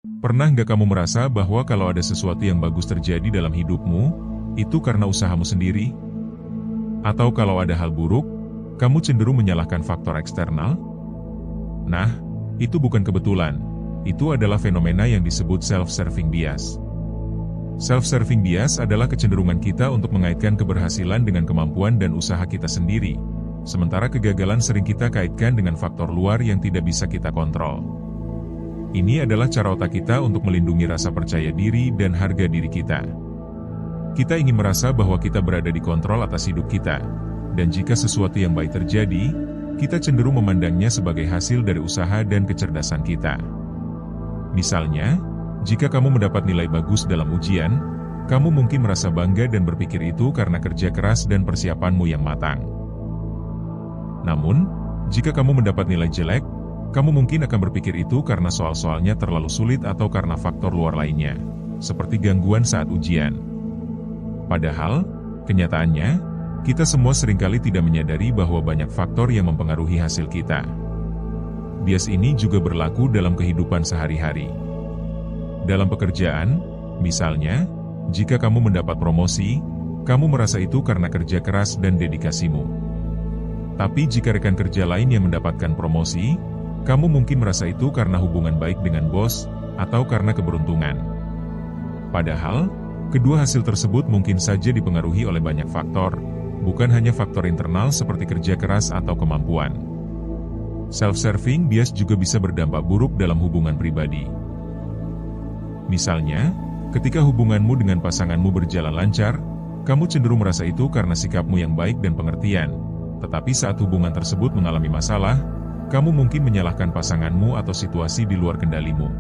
Pernah nggak kamu merasa bahwa kalau ada sesuatu yang bagus terjadi dalam hidupmu, itu karena usahamu sendiri? Atau kalau ada hal buruk, kamu cenderung menyalahkan faktor eksternal? Nah, itu bukan kebetulan. Itu adalah fenomena yang disebut self-serving bias. Self-serving bias adalah kecenderungan kita untuk mengaitkan keberhasilan dengan kemampuan dan usaha kita sendiri, sementara kegagalan sering kita kaitkan dengan faktor luar yang tidak bisa kita kontrol. Ini adalah cara otak kita untuk melindungi rasa percaya diri dan harga diri kita. Kita ingin merasa bahwa kita berada di kontrol atas hidup kita, dan jika sesuatu yang baik terjadi, kita cenderung memandangnya sebagai hasil dari usaha dan kecerdasan kita. Misalnya, jika kamu mendapat nilai bagus dalam ujian, kamu mungkin merasa bangga dan berpikir itu karena kerja keras dan persiapanmu yang matang. Namun, jika kamu mendapat nilai jelek, kamu mungkin akan berpikir itu karena soal-soalnya terlalu sulit atau karena faktor luar lainnya, seperti gangguan saat ujian. Padahal, kenyataannya, kita semua seringkali tidak menyadari bahwa banyak faktor yang mempengaruhi hasil kita. Bias ini juga berlaku dalam kehidupan sehari-hari. Dalam pekerjaan, misalnya, jika kamu mendapat promosi, kamu merasa itu karena kerja keras dan dedikasimu. Tapi jika rekan kerja lain yang mendapatkan promosi, kamu mungkin merasa itu karena hubungan baik dengan bos, atau karena keberuntungan. Padahal, kedua hasil tersebut mungkin saja dipengaruhi oleh banyak faktor, bukan hanya faktor internal seperti kerja keras atau kemampuan. Self-serving bias juga bisa berdampak buruk dalam hubungan pribadi. Misalnya, ketika hubunganmu dengan pasanganmu berjalan lancar, kamu cenderung merasa itu karena sikapmu yang baik dan pengertian, tetapi saat hubungan tersebut mengalami masalah, kamu mungkin menyalahkan pasanganmu atau situasi di luar kendalimu.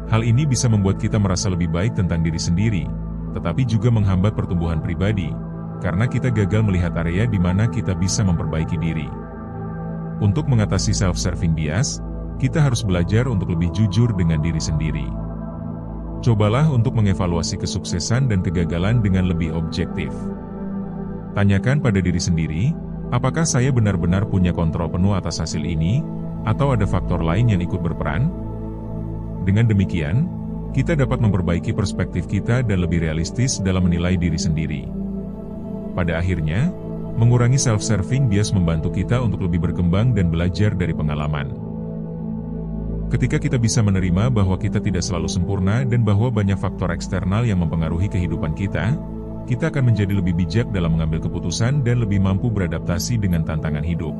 Hal ini bisa membuat kita merasa lebih baik tentang diri sendiri, tetapi juga menghambat pertumbuhan pribadi, karena kita gagal melihat area di mana kita bisa memperbaiki diri. Untuk mengatasi self-serving bias, kita harus belajar untuk lebih jujur dengan diri sendiri. Cobalah untuk mengevaluasi kesuksesan dan kegagalan dengan lebih objektif. Tanyakan pada diri sendiri, apakah saya benar-benar punya kontrol penuh atas hasil ini, atau ada faktor lain yang ikut berperan? Dengan demikian, kita dapat memperbaiki perspektif kita dan lebih realistis dalam menilai diri sendiri. Pada akhirnya, mengurangi self-serving bias membantu kita untuk lebih berkembang dan belajar dari pengalaman. Ketika kita bisa menerima bahwa kita tidak selalu sempurna dan bahwa banyak faktor eksternal yang mempengaruhi kehidupan kita akan menjadi lebih bijak dalam mengambil keputusan dan lebih mampu beradaptasi dengan tantangan hidup.